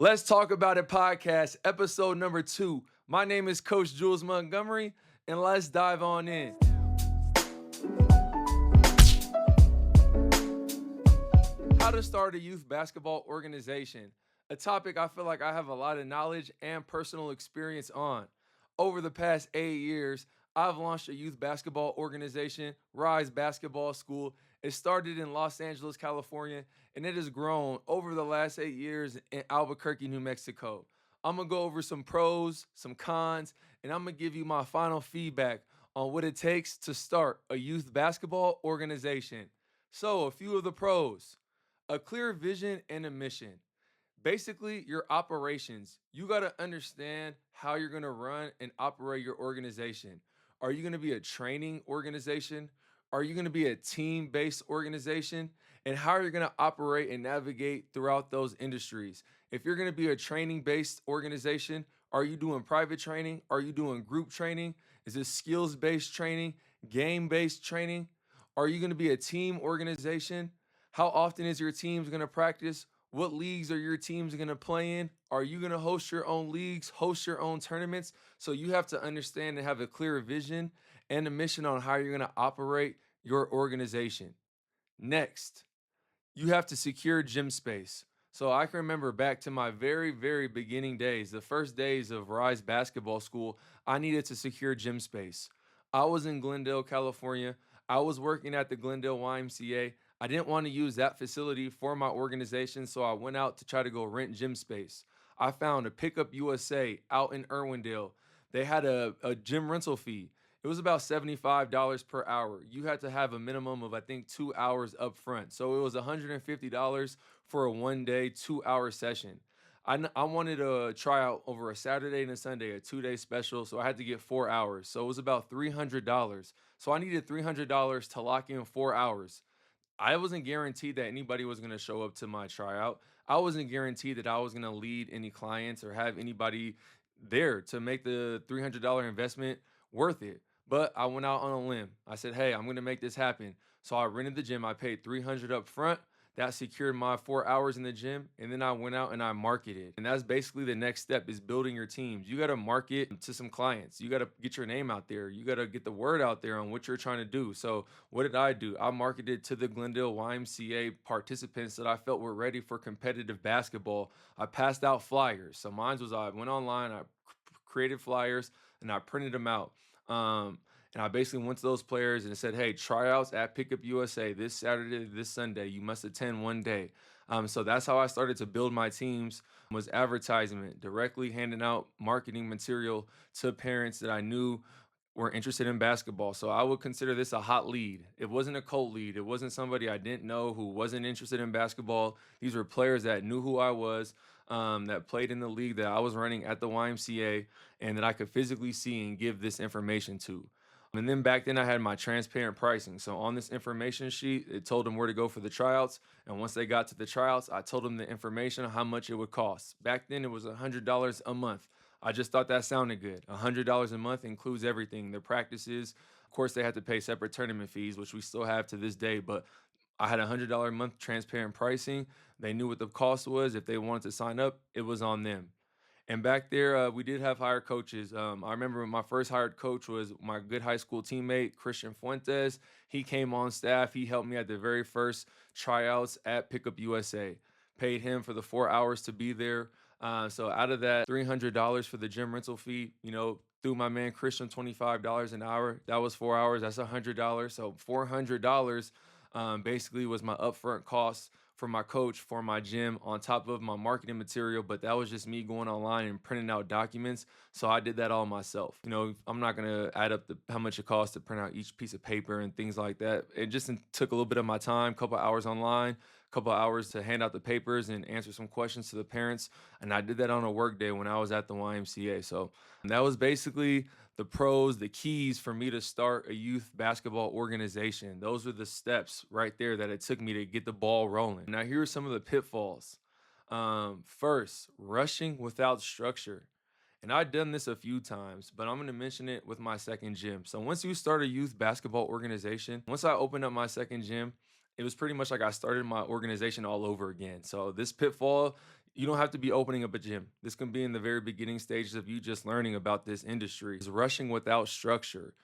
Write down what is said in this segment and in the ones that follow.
Let's Talk About It podcast, episode number 2. My name is Coach Jules Montgomery, and let's dive on in. How to start a youth basketball organization, a topic I feel like I have a lot of knowledge and personal experience on. Over the past 8 years, I've launched a youth basketball organization, Rise Basketball School. It started in Los Angeles, California, and it has grown over the last 8 years in Albuquerque, New Mexico. I'm going to go over some pros, some cons, and I'm going to give you my final feedback on what it takes to start a youth basketball organization. So, a few of the pros: a clear vision and a mission. Basically, your operations. You got to understand how you're going to run and operate your organization. Are you going to be a training organization? Are you going to be a team based organization? And how are you going to operate and navigate throughout those industries? If you're going to be a training based organization, are you doing private training? Are you doing group training? Is it skills based training, game based training? Are you going to be a team organization? How often is your teams going to practice? What leagues are your teams going to play in? Are you going to host your own leagues, host your own tournaments? So you have to understand and have a clear vision and a mission on how you're going to operate your organization. Next, you have to secure gym space. So I can remember back to my very, very beginning days, the first days of Rise Basketball School, I needed to secure gym space. I was in Glendale, California. I was working at the Glendale YMCA. I didn't want to use that facility for my organization, so I went out to try to go rent gym space. I found a Pickup USA out in Irwindale. They had a gym rental fee. It was about $75 per hour. You had to have a minimum of, I think, 2 hours up front. So it was $150 for a 1 day, 2 hour session. I wanted to try out over a Saturday and a Sunday, a 2 day special. So I had to get 4 hours. So it was about $300. So I needed $300 to lock in 4 hours. I wasn't guaranteed that anybody was going to show up to my tryout. I wasn't guaranteed that I was going to lead any clients or have anybody there to make the $300 investment worth it. But I went out on a limb. I said, "Hey, I'm going to make this happen." So I rented the gym. I paid 300 up front. That secured my 4 hours in the gym, and then I went out and I marketed. And that's basically the next step, is building your teams. You got to market to some clients. You got to get your name out there. You got to get the word out there on what you're trying to do. So what did I do? I marketed to the Glendale YMCA participants that I felt were ready for competitive basketball. I passed out flyers. So mine was, I went online, created flyers, and I printed them out. And I basically went to those players and said, "Hey, tryouts at Pickup USA this Saturday, this Sunday. You must attend 1 day." So that's how I started to build my teams, was advertisement, directly handing out marketing material to parents that I knew were interested in basketball. So I would consider this a hot lead. It wasn't a cold lead. It wasn't somebody I didn't know who wasn't interested in basketball. These were players that knew who I was, that played in the league that I was running at the YMCA, and that I could physically see and give this information to. And then back then I had my transparent pricing. So on this information sheet, it told them where to go for the tryouts. And once they got to the tryouts, I told them the information on how much it would cost. Back then it was $100 a month. I just thought that sounded good. $100 a month includes everything, their practices. Of course, they had to pay separate tournament fees, which we still have to this day. But I had $100 a month transparent pricing. They knew what the cost was. If they wanted to sign up, it was on them. And back there, we did have hired coaches. I remember my first hired coach was my good high school teammate, Christian Fuentes. He came on staff. He helped me at the very first tryouts at Pickup USA. Paid him for the 4 hours to be there. So out of that $300 for the gym rental fee, through my man Christian, $25 an hour. That was 4 hours. That's $100. So $400 basically was my upfront cost for my coach, for my gym, on top of my marketing material. But that was just me going online and printing out documents. So I did that all myself. I'm not going to add up how much it costs to print out each piece of paper and things like that. It just took a little bit of my time, a couple hours online, a couple hours to hand out the papers and answer some questions to the parents. And I did that on a work day when I was at the YMCA. So that was basically the pros, the keys for me to start a youth basketball organization. Those are the steps right there that it took me to get the ball rolling. Now, here are some of the pitfalls. First, rushing without structure. And I've done this a few times, but I'm going to mention it with my second gym. So once you start a youth basketball organization, once I opened up my second gym, it was pretty much like I started my organization all over again. So this pitfall, You don't have to be opening up a gym. This can be in the very beginning stages of you just learning about this industry. Is rushing without structure.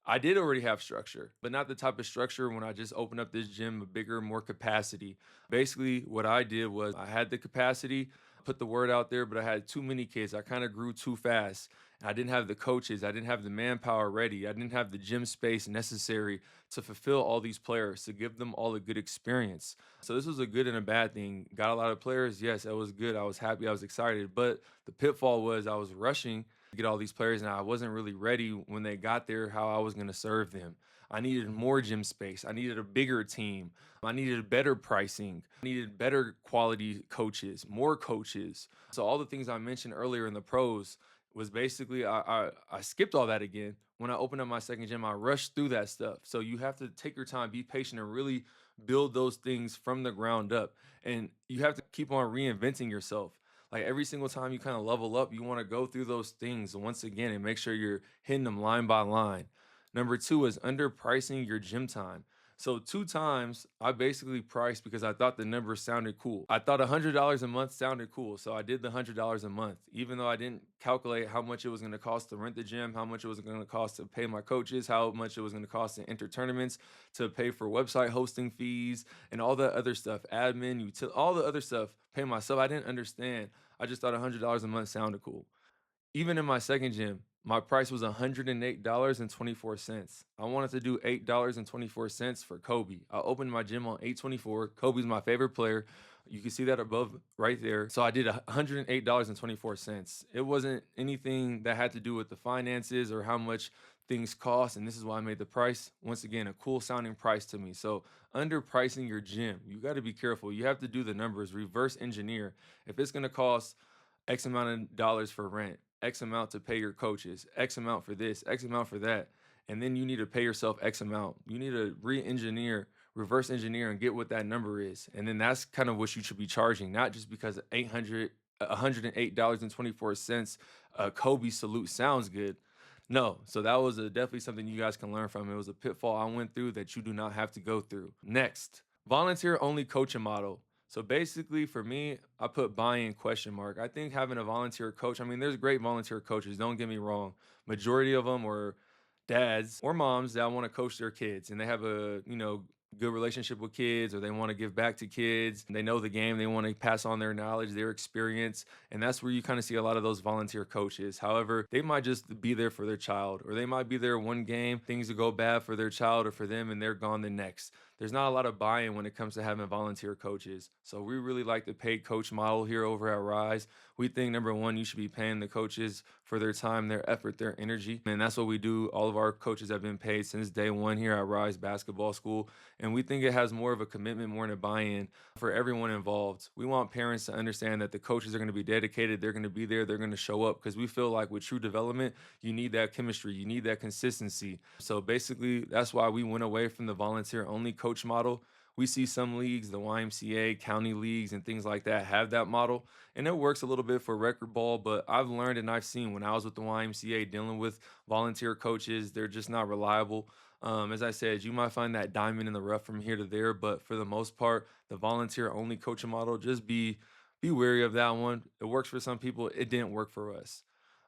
I did already have structure, but not the type of structure when I just opened up this gym, a bigger, more capacity. Basically, what I did was I had the capacity, put the word out there, but I had too many kids. I kind of grew too fast. I didn't have the coaches, I didn't have the manpower ready, I didn't have the gym space necessary to fulfill all these players, to give them all a good experience. So this was a good and a bad thing. Got a lot of players. Yes, it was good. I was happy. I was excited. But the pitfall was I was rushing to get all these players, and I wasn't really ready when they got there how I was going to serve them. I needed more gym space. I needed a bigger team. I needed better pricing. I needed better quality coaches, more coaches. So all the things I mentioned earlier in the pros was basically I skipped all that again. When I opened up my second gym, I rushed through that stuff. So you have to take your time, be patient, and really build those things from the ground up. And you have to keep on reinventing yourself. Like every single time you kind of level up, you want to go through those things once again and make sure you're hitting them line by line. Number two is underpricing your gym time. So two times I basically priced because I thought the number sounded cool. I thought $100 a month sounded cool, so I did the $100 a month, even though I didn't calculate how much it was going to cost to rent the gym, how much it was going to cost to pay my coaches, how much it was going to cost to enter tournaments, to pay for website hosting fees, and all the other stuff, admin, all the other stuff. Pay myself. I didn't understand. I just thought $100 a month sounded cool. Even in my second gym, my price was $108.24. I wanted to do $8.24 for Kobe. I opened my gym on 824. Kobe's my favorite player. You can see that above right there. So I did $108.24. It wasn't anything that had to do with the finances or how much things cost. And this is why I made the price, once again, a cool sounding price to me. So underpricing your gym, you got to be careful. You have to do the numbers, reverse engineer. If it's going to cost X amount of dollars for rent, X amount to pay your coaches, X amount for this, X amount for that. And then you need to pay yourself X amount. You need to re-engineer, reverse engineer, and get what that number is. And then that's kind of what you should be charging, not just because 800 $108.24 Kobe salute sounds good. No, so that was definitely something you guys can learn from. It was a pitfall I went through that you do not have to go through. Next, volunteer only coaching model. So basically, for me, I put buy-in question mark. I think having a volunteer coach, I mean, there's great volunteer coaches, don't get me wrong. Majority of them are dads or moms that want to coach their kids and they have a, good relationship with kids or they want to give back to kids. They know the game, they want to pass on their knowledge, their experience, and that's where you kind of see a lot of those volunteer coaches. However, they might just be there for their child or they might be there one game, things will go bad for their child or for them and they're gone the next. There's not a lot of buy-in when it comes to having volunteer coaches. So we really like the paid coach model here over at Rise. We think number one, you should be paying the coaches for their time, their effort, their energy. And that's what we do. All of our coaches have been paid since day one here at Rise Basketball School. And we think it has more of a commitment, more than a buy-in for everyone involved. We want parents to understand that the coaches are going to be dedicated, they're going to be there, they're going to show up because we feel like with true development, you need that chemistry, you need that consistency. So basically, that's why we went away from the volunteer only coach model. We see some leagues, the YMCA, county leagues, and things like that have that model. And it works a little bit for record ball, but I've learned and I've seen when I was with the YMCA dealing with volunteer coaches, they're just not reliable. As I said, you might find that diamond in the rough from here to there, but for the most part, the volunteer only coaching model, just be wary of that one. It works for some people, it didn't work for us.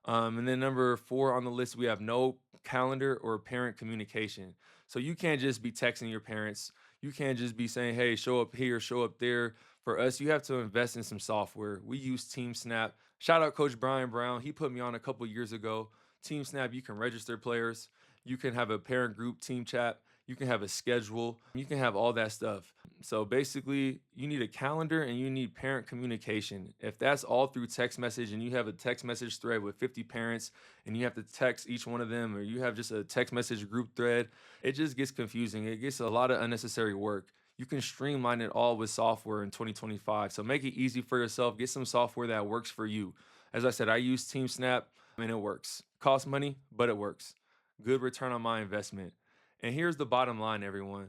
And then number four on the list, we have no calendar or parent communication. So you can't just be texting your parents. You can't just be saying, hey, show up here, show up there. For us, you have to invest in some software. We use Team Snap. Shout out Coach Brian Brown. He put me on a couple years ago. Team Snap, you can register players. You can have a parent group team chat. You can have a schedule. You can have all that stuff. So basically, you need a calendar and you need parent communication. If that's all through text message and you have a text message thread with 50 parents and you have to text each one of them, or you have just a text message group thread, it just gets confusing. It gets a lot of unnecessary work. You can streamline it all with software in 2025. So make it easy for yourself. Get some software that works for you. As I said, I use TeamSnap and it works. Costs money, but it works. Good return on my investment. And here's the bottom line, everyone.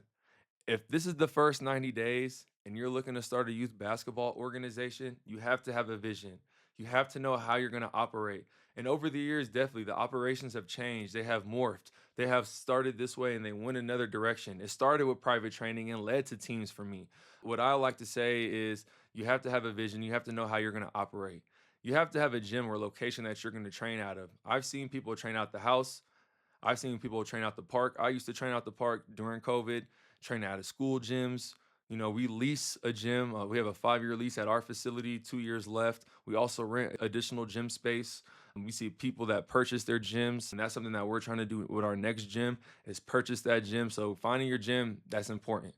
If this is the first 90 days and you're looking to start a youth basketball organization, you have to have a vision. You have to know how you're going to operate. And over the years, definitely the operations have changed. They have morphed. They have started this way and they went another direction. It started with private training and led to teams for me. What I like to say is You have to have a vision. You have to know how you're going to operate. You have to have a gym or location that you're going to train out of. I've seen people train out the house. I've seen people train out the park. I used to train out the park during COVID, train out of school gyms. We lease a gym. We have a 5-year lease at our facility, 2 years left. We also rent additional gym space. And we see people that purchase their gyms, and that's something that we're trying to do with our next gym is purchase that gym. So finding your gym, that's important.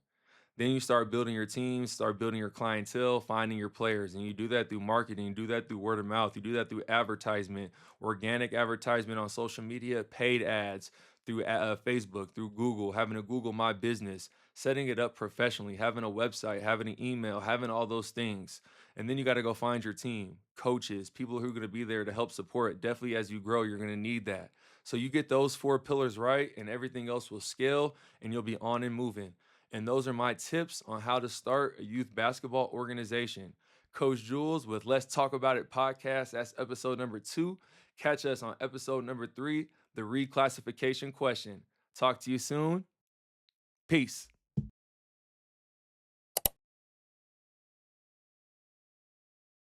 Then you start building your team, start building your clientele, finding your players. And you do that through marketing, you do that through word of mouth, you do that through advertisement, organic advertisement on social media, paid ads through Facebook, through Google, having a Google My Business, setting it up professionally, having a website, having an email, having all those things. And then you got to go find your team, coaches, people who are going to be there to help support. Definitely as you grow, you're going to need that. So you get those 4 pillars right, and everything else will scale and you'll be on and moving. And those are my tips on how to start a youth basketball organization. Coach Jules with Let's Talk About It podcast. That's episode number 2. Catch us on episode number 3, the reclassification question. Talk to you soon. Peace.